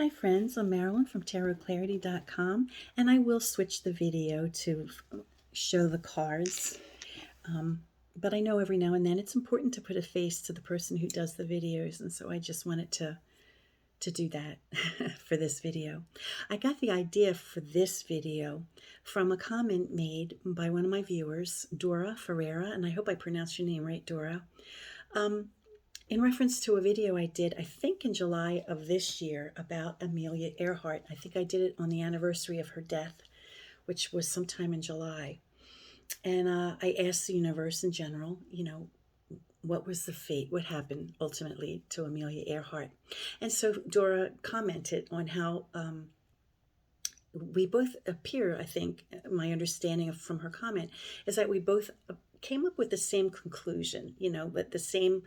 Hi friends, I'm Marilyn from tarotclarity.com, and I will switch the video to show the cards. But I know every now and then it's important to put a face to the person who does the videos, and so I just wanted to do that for this video. I got the idea for this video from a comment made by one of my viewers, Dora Ferreira, and I hope I pronounced your name right, Dora. In reference to a video I did, I think in July of this year, about Amelia Earhart. I think I did it on the anniversary of her death, which was sometime in July. And I asked the universe in general, what was the fate? What happened ultimately to Amelia Earhart? And so Dora commented on how we both appear, I think, my understanding from her comment is that we both came up with the same conclusion, that the same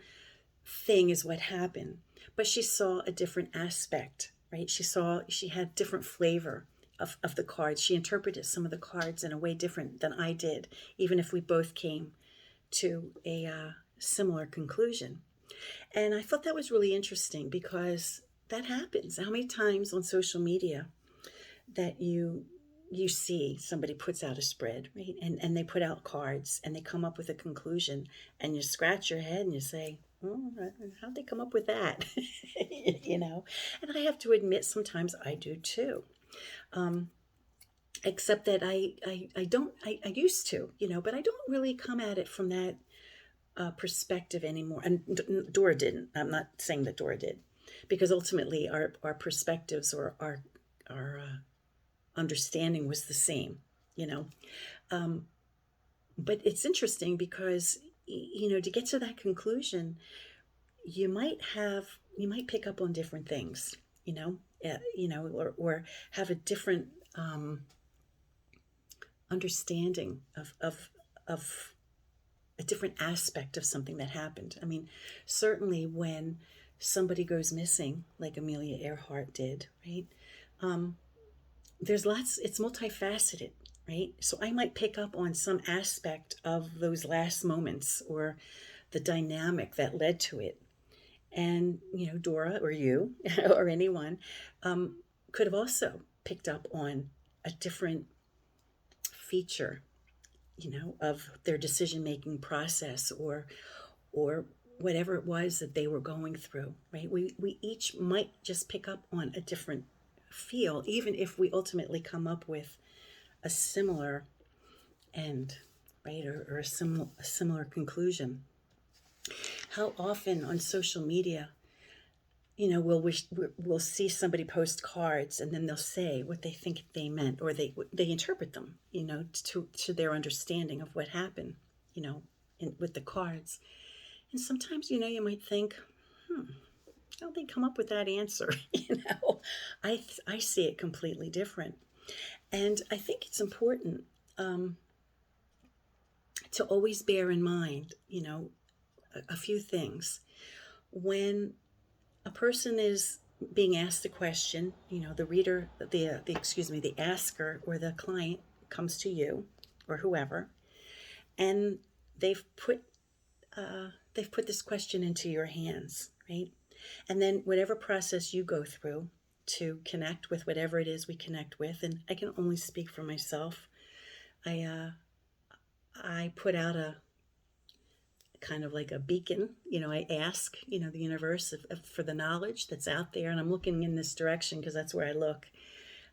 thing is what happened, but she saw a different aspect, right? She had different flavor of the cards. She interpreted some of the cards in a way different than I did, even if we both came to a similar conclusion. And I thought that was really interesting because that happens. How many times on social media that you see somebody puts out a spread, right? And they put out cards and they come up with a conclusion, and you scratch your head and you say, oh, how'd they come up with that? And I have to admit, sometimes I do too. Except that I used to, but I don't really come at it from that perspective anymore. And Dora didn't. I'm not saying that Dora did, because ultimately our perspectives or our understanding was the same, but it's interesting because, to get to that conclusion, you might pick up on different things, or have a different understanding of a different aspect of something that happened. I mean, certainly when somebody goes missing, like Amelia Earhart did, right? There's lots, it's multifaceted, right? So I might pick up on some aspect of those last moments or the dynamic that led to it. And, Dora or you or anyone could have also picked up on a different feature, of their decision-making process or whatever it was that they were going through, right? We each might just pick up on a different feel, even if we ultimately come up with a similar end, right? Or a similar conclusion. How often on social media, we'll see somebody post cards and then they'll say what they think they meant, or they interpret them, to their understanding of what happened, with the cards. And sometimes, you might think, how did they come up with that answer? I see it completely different. And I think it's important to always bear in mind, a few things. When a person is being asked a question, the reader, the asker or the client comes to you or whoever, and they've put this question into your hands, right? And then whatever process you go through to connect with whatever it is we connect with, and I can only speak for myself, I put out a kind of like a beacon, I ask, the universe for the knowledge that's out there, and I'm looking in this direction because that's where I look.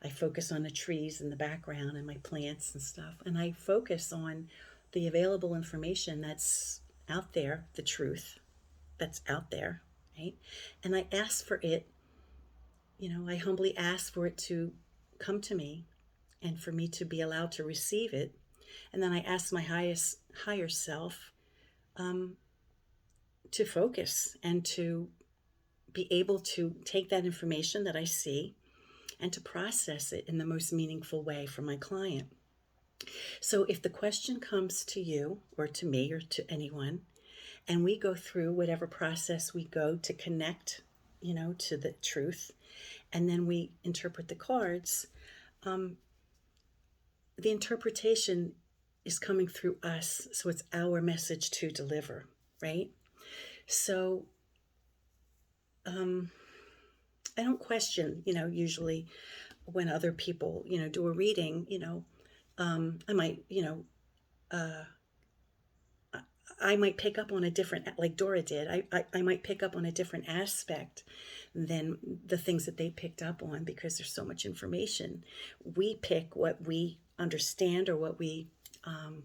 I focus on the trees in the background and my plants and stuff, and I focus on the available information that's out there, the truth that's out there, right? And I ask for it, I humbly ask for it to come to me and for me to be allowed to receive it. And then I ask my higher self to focus and to be able to take that information that I see and to process it in the most meaningful way for my client. So if the question comes to you or to me or to anyone, and we go through whatever process we go to connect, to the truth, and then we interpret the cards, the interpretation is coming through us, so it's our message to deliver, right? So I don't question, usually when other people, do a reading, I might, uh, I might pick up on a different, like Dora did. I might pick up on a different aspect than the things that they picked up on because there's so much information. We pick what we understand or what we, or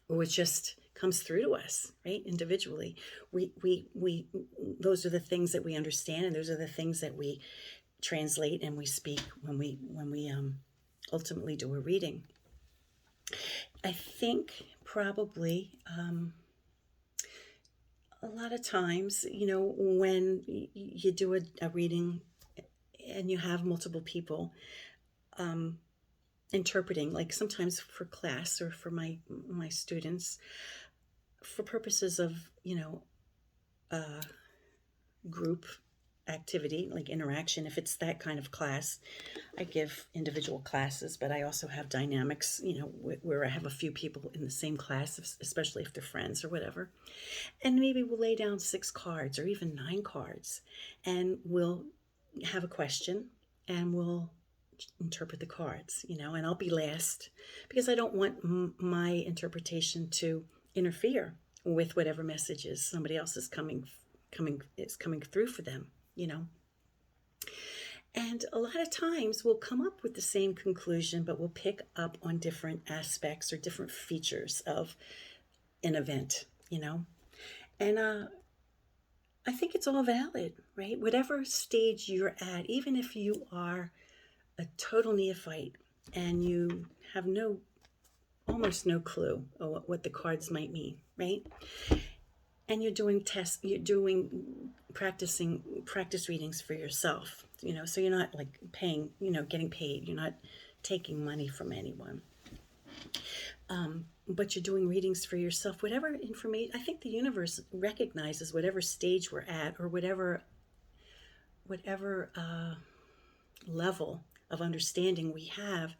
what just comes through to us, right? Individually, we, those are the things that we understand, and those are the things that we translate and we speak when we ultimately do a reading. I think probably a lot of times, when you do a reading and you have multiple people interpreting, like sometimes for class or for my students, for purposes of group activity, like interaction. If it's that kind of class, I give individual classes, but I also have dynamics, where I have a few people in the same class, especially if they're friends or whatever. And maybe we'll lay down 6 cards or even 9 cards, and we'll have a question and we'll interpret the cards, and I'll be last because I don't want my interpretation to interfere with whatever messages somebody else is coming through for them. And a lot of times we'll come up with the same conclusion, but we'll pick up on different aspects or different features of an event, And I think it's all valid, right? Whatever stage you're at, even if you are a total neophyte and you have almost no clue of what the cards might mean, right? And you're doing practice readings for yourself, so you're not like paying, getting paid. You're not taking money from anyone. But you're doing readings for yourself. Whatever information, I think the universe recognizes whatever stage we're at or whatever level of understanding we have.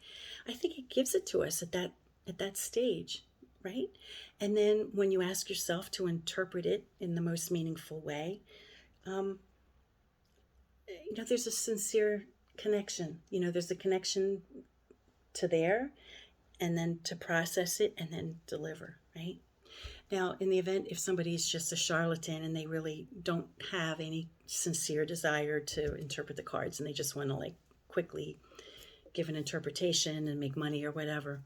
I think it gives it to us at that stage, right? And then when you ask yourself to interpret it in the most meaningful way, there's a sincere connection. There's a connection to there, and then to process it and then deliver, right? Now, in the event if somebody's just a charlatan and they really don't have any sincere desire to interpret the cards and they just want to like quickly give an interpretation and make money or whatever,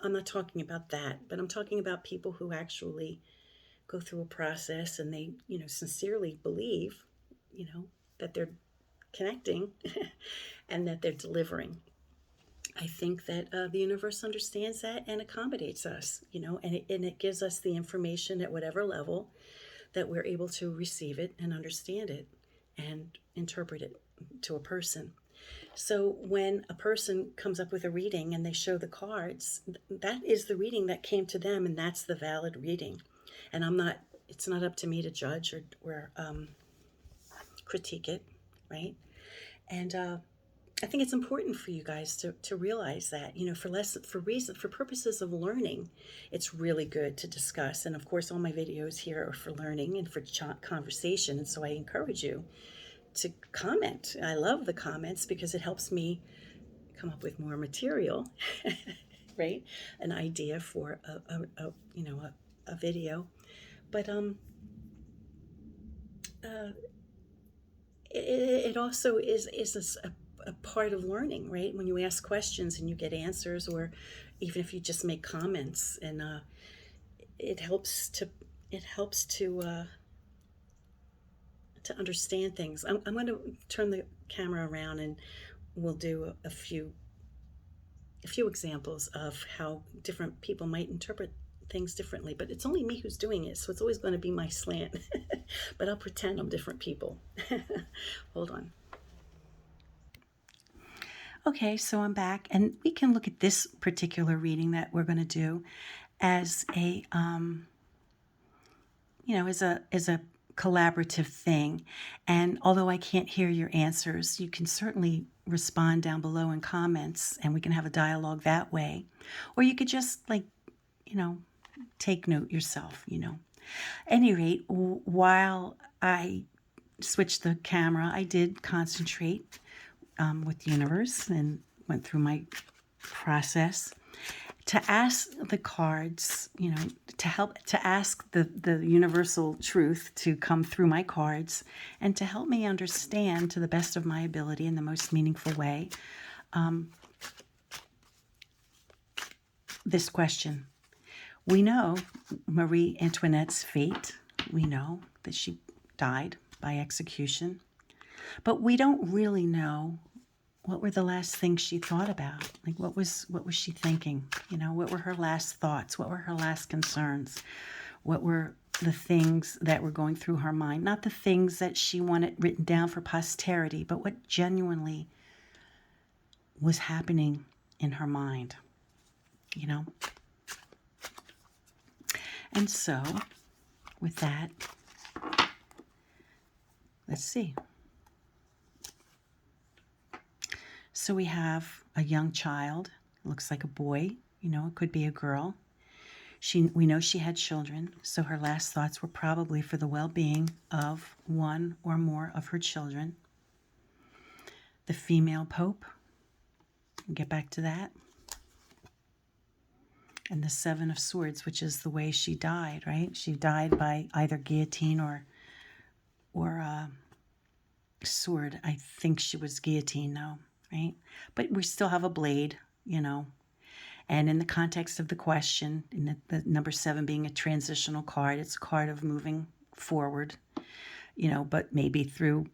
I'm not talking about that, but I'm talking about people who actually go through a process and they, sincerely believe, that they're connecting and that they're delivering. I think that the universe understands that and accommodates us, and it gives us the information at whatever level that we're able to receive it and understand it and interpret it to a person. So when a person comes up with a reading and they show the cards, that is the reading that came to them, and that's the valid reading. And it's not up to me to judge or critique it, right? And I think it's important for you guys to realize that, for purposes of learning, it's really good to discuss. And of course, all my videos here are for learning and for conversation. And so I encourage you to comment. I love the comments because it helps me come up with more material, right? An idea for a video. But it also is a part of learning, right? When you ask questions and you get answers, or even if you just make comments, and it helps to understand things. I'm going to turn the camera around and we'll do a few examples of how different people might interpret things differently, but it's only me who's doing it, so it's always going to be my slant. But I'll pretend I'm different people. Hold on. Okay, so I'm back, and we can look at this particular reading that we're going to do as a as a collaborative thing. And although I can't hear your answers, you can certainly respond down below in comments and we can have a dialogue that way. Or you could just take note yourself, At any rate, while I switch the camera, I did concentrate with the universe and went through my process to ask the cards, to ask the universal truth to come through my cards and to help me understand to the best of my ability in the most meaningful way this question. We know Marie Antoinette's fate. We know that she died by execution. But we don't really know what were the last things she thought about. Like what was she thinking? What were her last thoughts? What were her last concerns? What were the things that were going through her mind? Not the things that she wanted written down for posterity, but what genuinely was happening in her mind. And so, with that, let's see. So we have a young child. It looks like a boy. It could be a girl. We know she had children, so her last thoughts were probably for the well-being of one or more of her children. The female pope. We'll get back to that. And the Seven of Swords, which is the way she died, right? She died by either guillotine or sword. I think she was guillotine, though, right? But we still have a blade, And in the context of the question, in the number 7 being a transitional card, it's a card of moving forward, but maybe through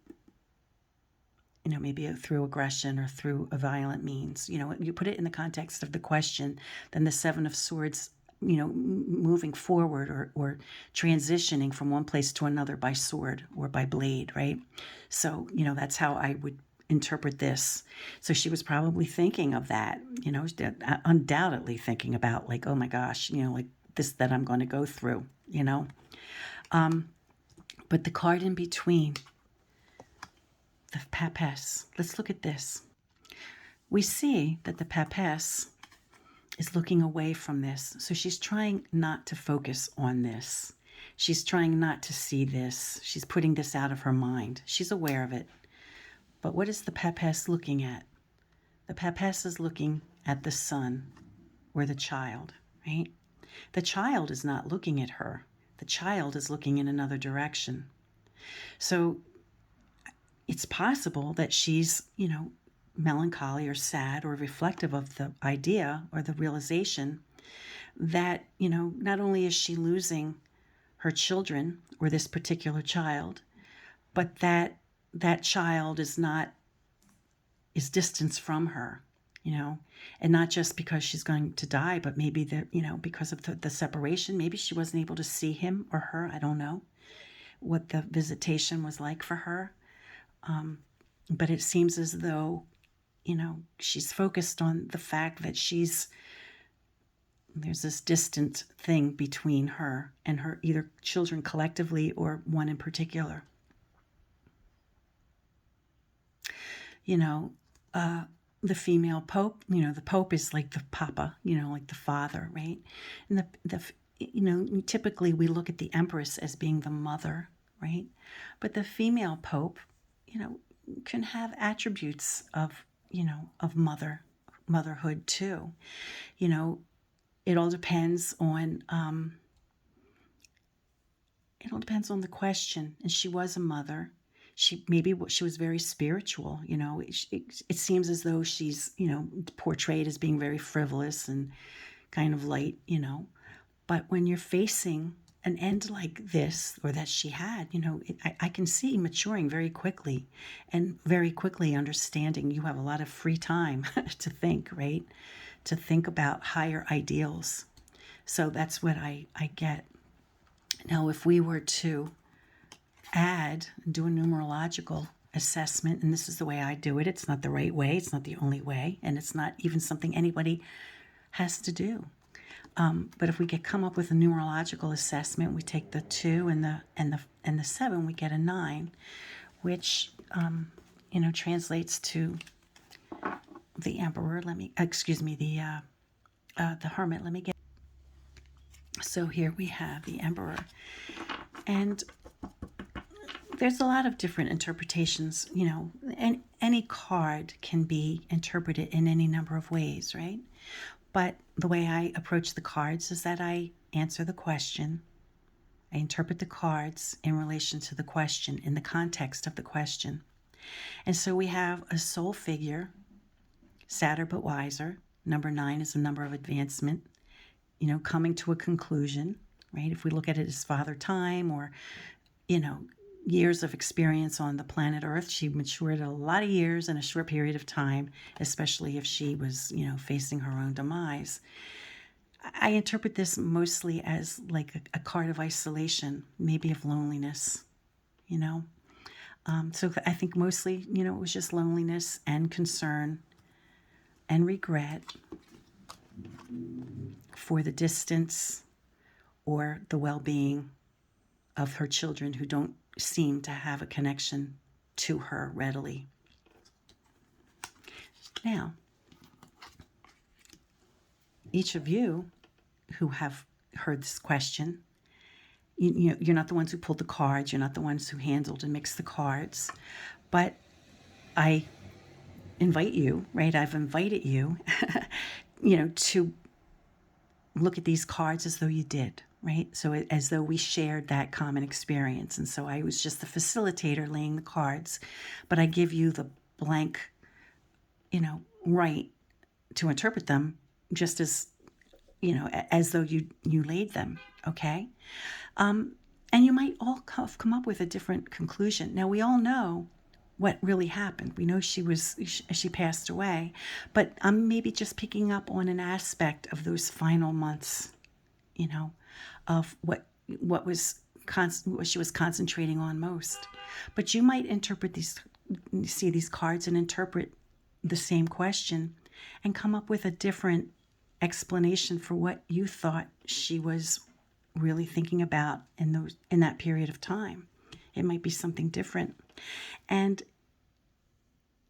aggression or through a violent means. You put it in the context of the question, then the Seven of Swords, moving forward or transitioning from one place to another by sword or by blade, right? So, that's how I would interpret this. So she was probably thinking of that, undoubtedly thinking about like, oh my gosh, like this that I'm going to go through, But the card in between, the Papess. Let's look at this. We see that the Papess is looking away from this. So she's trying not to focus on this. She's trying not to see this. She's putting this out of her mind. She's aware of it. But what is the Papess looking at? The Papess is looking at the son or the child, right? The child is not looking at her. The child is looking in another direction. So it's possible that she's, melancholy or sad or reflective of the idea or the realization that, not only is she losing her children or this particular child, but that child is distanced from her, and not just because she's going to die, but maybe because of the separation. Maybe she wasn't able to see him or her. I don't know what the visitation was like for her. But it seems as though, she's focused on the fact that there's this distant thing between her and her either children collectively or one in particular. The female pope, the pope is like the papa, like the father, right? And typically we look at the empress as being the mother, right? But the female pope, can have attributes of motherhood too. It all depends on the question. And she was a mother. She was very spiritual. It seems as though she's portrayed as being very frivolous and kind of light. But when you're facing an end like this, or that she had, I can see maturing very quickly and very quickly understanding you have a lot of free time to think, right? To think about higher ideals. So that's what I get. Now, if we were to do a numerological assessment, and this is the way I do it, it's not the right way, it's not the only way, and it's not even something anybody has to do. But if we come up with a numerological assessment, we take the 2 and the 7, we get a 9, which translates to the Emperor. The Hermit. Let me get. So here we have the Emperor, and there's a lot of different interpretations, and any card can be interpreted in any number of ways, right? But the way I approach the cards is that I answer the question. I interpret the cards in relation to the question, in the context of the question. And so we have a soul figure, sadder but wiser. Number 9 is a number of advancement, coming to a conclusion, right? If we look at it as Father Time or, years of experience on the planet Earth, she matured a lot of years in a short period of time, especially if she was, facing her own demise. I interpret this mostly as like a card of isolation, maybe of loneliness, So I think mostly, it was just loneliness and concern and regret for the distance or the well-being of her children who don't seem to have a connection to her readily. Now, each of you who have heard this question, you're not the ones who pulled the cards, you're not the ones who handled and mixed the cards, but I invite you, right? I've invited you, to look at these cards as though you did, right? So as though we shared that common experience. And so I was just the facilitator laying the cards, but I give you the blank, right to interpret them just as, as though you laid them, okay? And you might all come up with a different conclusion. Now, we all know what really happened. We know she passed away, but I'm maybe just picking up on an aspect of those final months, of what she was concentrating on most. But you might see these cards and interpret the same question and come up with a different explanation for what you thought she was really thinking about in that period of time. It might be something different. And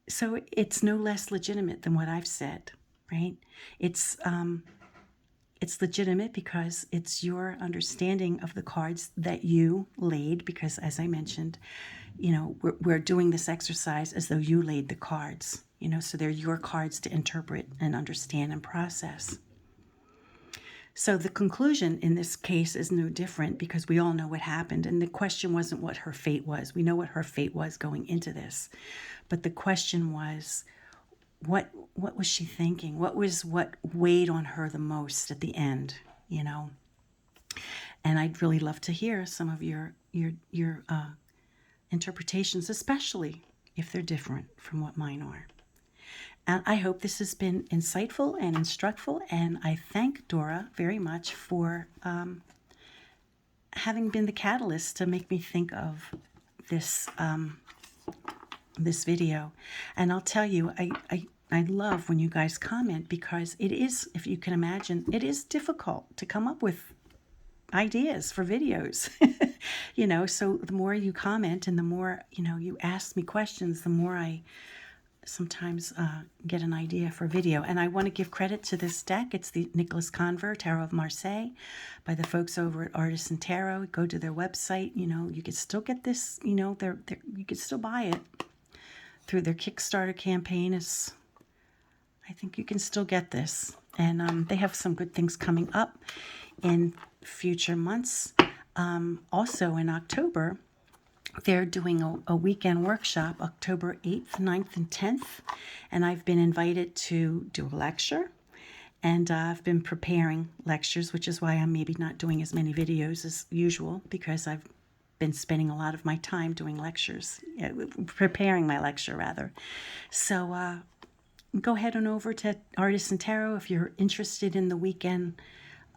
so it's no less legitimate than what I've said, right? It's legitimate because it's your understanding of the cards that you laid, because as I mentioned, we're doing this exercise as though you laid the cards, so they're your cards to interpret and understand and process. So the conclusion in this case is no different because we all know what happened. And the question wasn't what her fate was. We know what her fate was going into this. But the question was, what was she thinking? What weighed on her the most at the end, And I'd really love to hear some of your interpretations, especially if they're different from what mine are. And I hope this has been insightful and instructful, and I thank Dora very much for having been the catalyst to make me think of this this video. And I'll tell you, I love when you guys comment, because it is, if you can imagine, it is difficult to come up with ideas for videos. So the more you comment and the more, you ask me questions, the more I sometimes get an idea for video. And I want to give credit to this deck. It's the Nicholas Conver Tarot of Marseille by the folks over at Artisan Tarot. Go to their website. You can still get this, you can still buy it through their Kickstarter campaign. I think you can still get this. And they have some good things coming up in future months. Also in October, they're doing a weekend workshop, October 8th, 9th, and 10th. And I've been invited to do a lecture. And I've been preparing lectures, which is why I'm maybe not doing as many videos as usual, because I've been spending a lot of my time doing lectures, preparing my lecture, rather. So go ahead on over to Artisan Tarot if you're interested in the weekend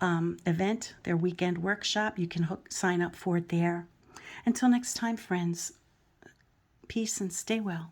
event, their weekend workshop. You can sign up for it there. Until next time, friends, peace and stay well.